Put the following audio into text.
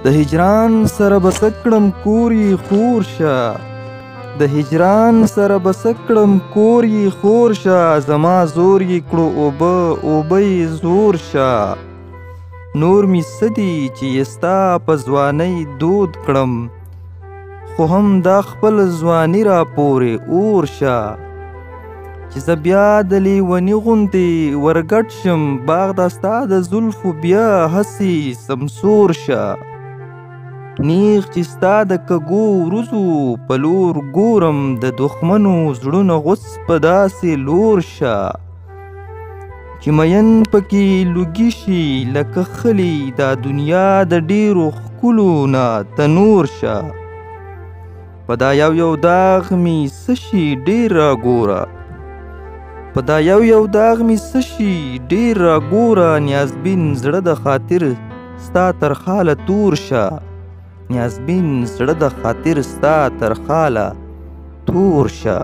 د هجران سره به څه کړم کور یې خور شه، د هجران سره به څه کړم کور یې خور شه، زما زور یې کړو اوبه اوبه یې زور شه. نور مې څه دي چې یې ستا په ځوانۍ دود کړم، خو هم دا خپل ځواني را پورې اور شه. چې زه بیا د لیوني غوندې ورګډ شم، باغ دا ستا د زلفو بیا هسې سمسور شه. نیغ چې ستا د کږو وروځو په لور ګورم، د دښمنو زړونه غوڅ په داسې لور شه. چې مین پکې لوګي شي لکه خلي، دا دنیا د ډېرو ښکلو نه تنور شه. په دا یو داغ مې څه شي ډېر راګوره، په دا یو داغ مې څه شي ډېر راګوره، نیازبین زړه د خاطر ستا تر خاله تور شه، نیازبین زړه د خاطر ستا تر خاله تور شه.